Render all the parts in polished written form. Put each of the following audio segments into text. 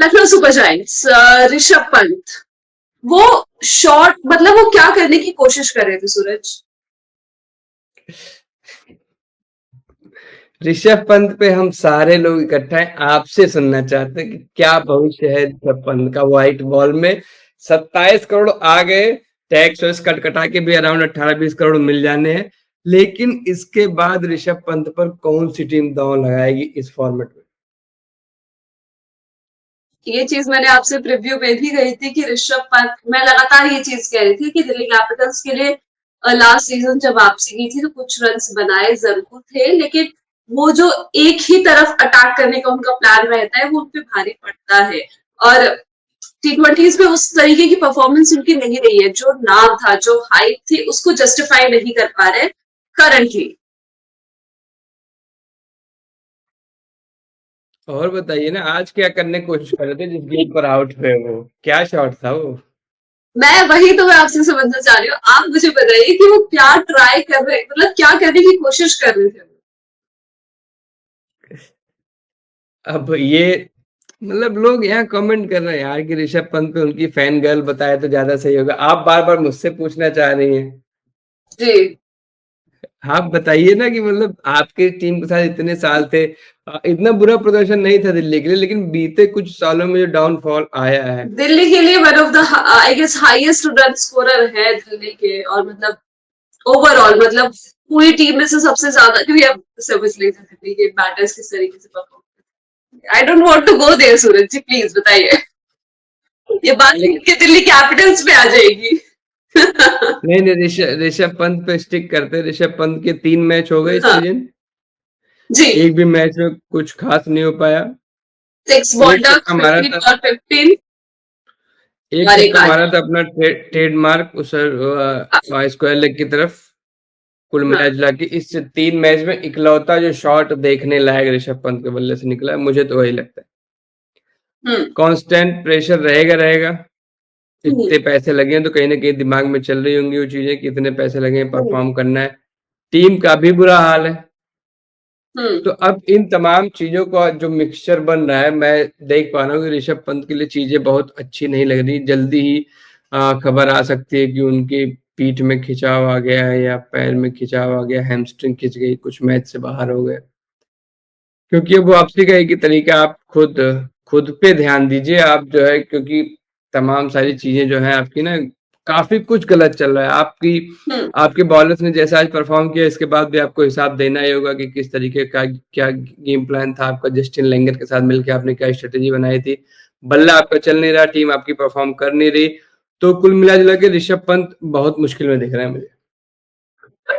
Lucknow super giants, Rishabh Pant, वो shot मतलब वो क्या करने की कोशिश कर रहे थे सूरज? ऋषभ पंत पे हम सारे लोग इकट्ठा हैं, आपसे सुनना चाहते हैं कि क्या भविष्य है ऋषभ पंत का व्हाइट बॉल में। 27 करोड़ आ गए, टैक्स वैक्स कट कटा के भी अराउंड 18-20 करोड़ मिल जाने हैं, लेकिन इसके बाद ऋषभ पंत पर कौन सी टीम दांव लगाएगी इस फॉर्मेट में? ये चीज मैंने आपसे प्रीव्यू में भी कही थी कि ऋषभ पंत, मैं लगातार ये चीज कह रही थी कि दिल्ली कैपिटल्स के लिए लास्ट सीजन जब वापसी की थी तो कुछ रन्स बनाए जरूर थे, लेकिन वो जो एक ही तरफ अटैक करने का उनका प्लान रहता है वो उनपे भारी पड़ता है। और T20s में उस तरीके की परफॉर्मेंस उनकी नहीं रही है, जो नाम था, जो हाइप थी, उसको जस्टिफाई नहीं कर पा रहे करंटली। और बताइए ना, आज क्या करने की कोशिश कर रहे थे जिस गेंद पर आउट हुए? वो क्या शॉट था वो? मैं आपसे समझना चाह रही हूँ, आप मुझे बताइए कि वो क्या ट्राई कर रहे, मतलब क्या करने की कोशिश कर रहे थे? अब ये मतलब लोग यहाँ कमेंट कर रहे हैं यार कि ऋषभ पंत पे उनकी फैन गर्ल बताए तो ज्यादा सही होगा। आप बार बार मुझसे पूछना चाह रही हैं, जी। आप बताइए ना कि मतलब आपके टीम के साथ इतने साल थे, इतना बुरा प्रदर्शन नहीं था दिल्ली के लिए, लेकिन बीते कुछ सालों में जो डाउनफॉल आया है। दिल्ली के लिए one of the I guess highest run scorer है दिल्ली के, और मतलब ओवरऑल मतलब पूरी टीम में से सबसे ज्यादा, क्योंकि अब समझ लीजिए दिल्ली के बैटर्स किस तरीके से perform. I don't want to go there Suraj ji, please बताइए। ये बात लेकिन कि दिल्ली कैपिटल्स पे आ जाएगी। नहीं नहीं, ऋषभ पंत पे स्टिक करते। ऋषभ पंत के 3 मैच हो गए इस हाँ सीजन, जी। एक भी मैच में कुछ खास नहीं हो पाया। 6 बॉल एक डक, छक्का मारा 15 था, और 15 एक और एक छक्का आठ। मारा था अपना ट्रेडमार्क उस स्क्वायर लेग की तरफ। कुल मिला हाँ। जुला के इस 3 मैच में इकलौता जो शॉट देखने लायक ऋषभ पंत के बल्ले से निकला है, मुझे तो वही लगता है। हम्म। कांस्टेंट प्रेशर रहेगा रहेगा। हम्म। इतने पैसे लगे हैं तो कहीं ना कहीं दिमाग में चल रही होंगी वो चीजें कि इतने पैसे लगे हैं, हम्म। परफॉर्म करना है। टीम का भी बुरा हाल है। हम्म। तो अब इन तमाम चीजों का जो मिक्सचर बन रहा है, मैं देख पा रहा हूँ कि ऋषभ पंत के लिए चीजें बहुत अच्छी नहीं लग रही। जल्दी ही खबर आ सकती है कि उनकी पीठ में खिंचाव आ गया है या पैर में खिंचाव आ गया, हैमस्ट्रिंग खिंच गई, कुछ मैच से बाहर हो गए। क्योंकि अब वापसी का एक ही तरीका, आप खुद खुद पे ध्यान दीजिए आप जो है, क्योंकि तमाम सारी चीजें जो है आपकी ना, काफी कुछ गलत चल रहा है आपकी। हम्म। आपके बॉलर्स ने जैसा आज परफॉर्म किया, इसके बाद भी आपको हिसाब देना ही होगा कि किस तरीके का क्या गेम प्लान था आपका। जस्टिन लेंगर के साथ मिलकर आपने क्या स्ट्रेटेजी बनाई थी? बल्ला आपका चल नहीं रहा, टीम आपकी परफॉर्म कर नहीं रही। तो कुल मिला जुला के ऋषभ पंत बहुत मुश्किल में दिख रहा है मुझे।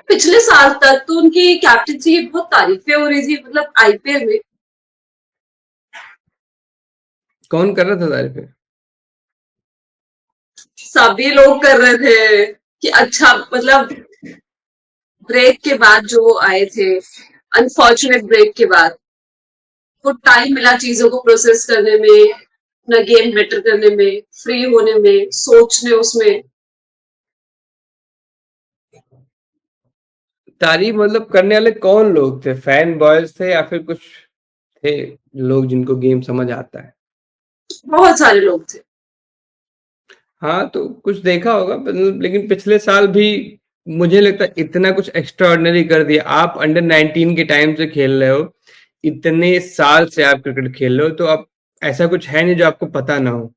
पिछले साल तक तो उनकी कैप्टनसी की बहुत तारीफें हो रही थी, मतलब आईपीएल में कौन कर रहा था तारीफें? सभी लोग कर रहे थे कि अच्छा, मतलब ब्रेक के बाद जो वो आए थे, अनफॉर्चुनेट ब्रेक के बाद, वो टाइम मिला चीजों को प्रोसेस करने में, अपना गेम बेटर करने में, फ्री होने में, सोचने उसमें। तारीफ मतलब करने वाले कौन लोग थे? फैन बॉयज थे या फिर कुछ थे लोग जिनको गेम समझ आता है? बहुत सारे लोग थे। हाँ, तो कुछ देखा होगा, लेकिन पिछले साल भी मुझे लगता है इतना कुछ एक्स्ट्रा ऑर्डिनरी कर दिया। आप अंडर 19 के टाइम से खेल रहे हो, इतने साल से आप क्रिकेट खेल रहे हो, तो अब ऐसा कुछ है नहीं जो आपको पता ना हो।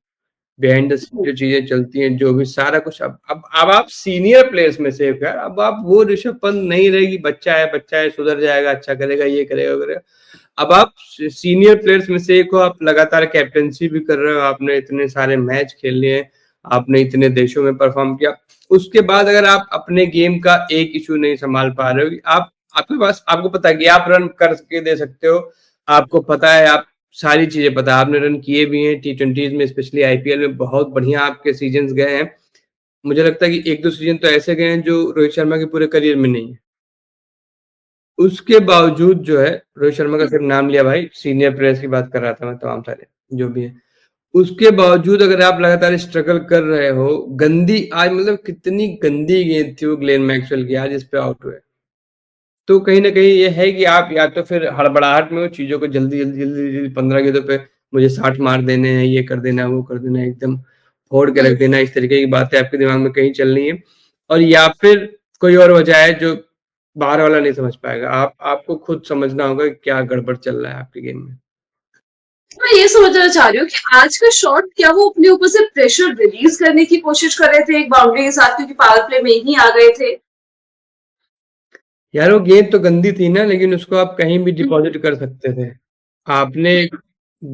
बिहाइंड द सीन जो चीजें चलती हैं, जो भी सारा कुछ, अब आप सीनियर प्लेयर्स में से हो यार। अब आप वो ऋषभ पंत नहीं रहेगी, बच्चा है, सुधर जाएगा, अच्छा करेगा, ये करेगा वगैरह। अब आप सीनियर प्लेयर्स में से एक हो, आप लगातार कैप्टेंसी भी कर रहे हो, आपने इतने सारे मैच खेल लिए हैं, आपने इतने देशों में परफॉर्म किया। उसके बाद अगर आप अपने गेम का एक इशू नहीं संभाल पा रहे हो, आप आपके पास, आपको पता है कि आप रन करके दे सकते हो, आपको पता है, आप सारी चीजें पता है, आपने रन किए भी हैं T20s में, स्पेशली आईपीएल में बहुत बढ़िया आपके सीजन गए हैं। मुझे लगता है कि एक दो सीजन तो ऐसे गए हैं जो रोहित शर्मा के पूरे करियर में नहीं है। उसके बावजूद जो है, रोहित शर्मा का सिर्फ नाम लिया भाई, सीनियर प्लेयर्स की बात कर रहा था मैं, तमाम सारे जो भी है। उसके बावजूद अगर आप लगातार स्ट्रगल कर रहे हो, गंदी आज मतलब कितनी गंदी गेंद थी वो ग्लेन मैक्सवेल की आज, इस पे आउट हुए। तो कहीं ना कहीं ये है कि आप या तो फिर हड़बड़ाहट में हो, चीजों को जल्दी जल्दी जल्दी जल्दी 15 गेंदों पे मुझे 60 मार देने हैं, ये कर देना है, वो कर देना है, एकदम फोड़ के रख देना है, इस तरीके की बातें आपके दिमाग में कहीं चल रही हैं, और या फिर कोई और वजह है जो बाहर वाला नहीं समझ पाएगा। आपको खुद समझना होगा कि क्या गड़बड़ चल रहा है आपके गेम में। मैं ये समझना चाह रही हूँ कि आज का शॉट क्या वो अपने ऊपर से प्रेशर रिलीज करने की कोशिश कर रहे थे एक बाउंड्री के साथ, क्योंकि पावर प्ले में ही आ गए थे। यार वो गेंद तो गंदी थी ना, लेकिन उसको आप कहीं भी डिपॉजिट कर सकते थे। आपने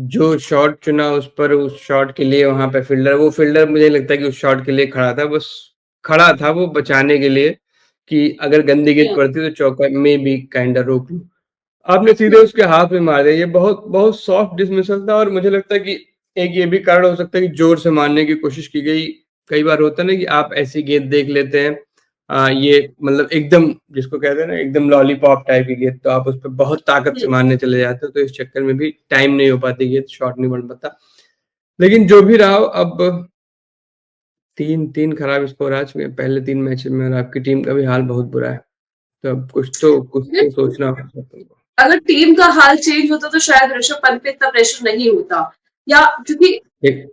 जो शॉट चुना उस पर, उस शॉट के लिए वहां पे वो फील्डर मुझे लगता है कि उस शॉट के लिए खड़ा था, बस खड़ा था वो बचाने के लिए कि अगर गंदी गेंद पड़ती तो चौका में भी काइंड रोक लूं। आपने सीधे उसके हाथ में मार दिया। ये बहुत बहुत सॉफ्ट डिसमिसल था, और मुझे लगता है कि एक ये भी कारण हो सकता है कि जोर से मारने की कोशिश की गई। कई बार होता है ना कि आप ऐसी गेंद देख लेते हैं, ये मतलब एकदम जिसको कहते हैं ना एकदम लॉलीपॉप टाइप की गेंद, तो आप उस पर बहुत ताकत से मारने चले जाते हो, तो इस चक्कर में भी टाइम नहीं हो पाती, गेंद शॉट नहीं बन पाता। लेकिन जो भी रहा हो, अब 3 खराब स्कोर आ चुके हैं पहले 3 मैच में, और आपकी टीम का भी हाल बहुत बुरा है। तो अब कुछ तो सोचना होगा तुमको। अगर टीम का हाल चेंज होता तो शायद ऋषभ पंत पे इतना प्रेशर नहीं होता, या क्योंकि एक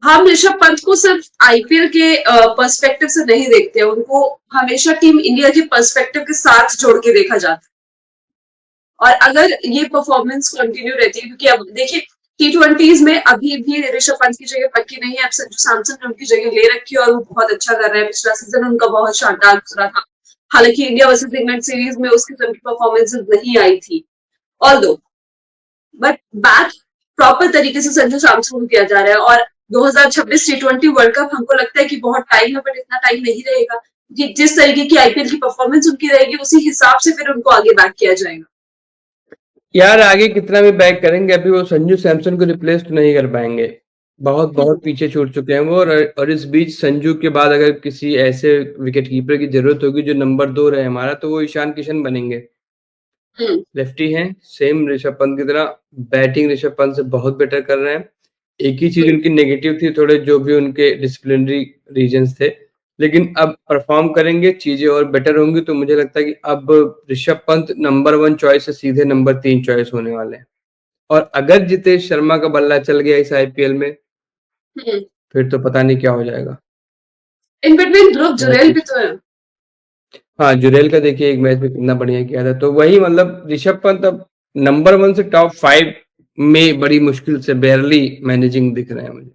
हम ऋषभ पंत को सिर्फ आईपीएल के पर्सपेक्टिव से नहीं देखते, उनको हमेशा टीम इंडिया के पर्सपेक्टिव के साथ जोड़ के देखा जाता है। और अगर ये परफॉर्मेंस कंटिन्यू रहती है, क्योंकि अब देखिए T20s में अभी भी ऋषभ पंत की जगह पक्की नहीं है, अब संजू सैमसन ने उनकी जगह ले रखी है और वो बहुत अच्छा कर रहे हैं। पिछला सीजन उनका बहुत शानदार गुजरा था, हालांकि इंडिया वर्सेस इंग्लैंड सीरीज में उस किस्म की परफॉर्मेंसेज नहीं आई थी ऑल दो, बट बैक प्रॉपर तरीके से संजू सैमसन को किया जा रहा है। और 2026 T20 वर्ल्ड कप हमको लगता है कि बहुत टाइम है, बट इतना टाइम नहीं रहेगा, कि जिस तरीके की आईपीएल की परफॉर्मेंस उनकी रहेगी उसी हिसाब से फिर उनको आगे बैक किया जाएगा। यार आगे कितना भी बैक करेंगे, अभी वो संजू सैमसन को रिप्लेस तो नहीं कर पाएंगे। बहुत बहुत पीछे छूट चुके हैं वो, और इस बीच संजू के बाद अगर किसी ऐसे विकेट कीपर की जरूरत होगी जो नंबर 2 रहे हमारा, तो वो ईशान किशन बनेंगे। लेफ्टी हैं, सेम ऋषभ पंत की तरह। बैटिंग ऋषभ पंत से बहुत बेटर कर रहे हैं। एक ही चीज उनकी नेगेटिव थी, थोड़े जो भी उनके डिसिप्लिनरी रीजंस थे, लेकिन अब परफॉर्म करेंगे, चीजें और बेटर होंगी, तो मुझे लगता है कि अब ऋषभ पंत नंबर 1 चॉइस से सीधे नंबर 3 चॉइस होने वाले हैं। और अगर जितेश शर्मा का बल्ला चल गया इस आईपीएल में, फिर तो पता नहीं क्या हो जाएगा। इन बिटवीन ध्रुव जुरैल भी तो है। हाँ, जुरेल का देखिए एक मैच में कितना बढ़िया किया था। तो वही मतलब ऋषभ पंत अब नंबर 1 से टॉप 5 में बड़ी मुश्किल से बेयरली मैनेजिंग दिख रहे हैं मुझे।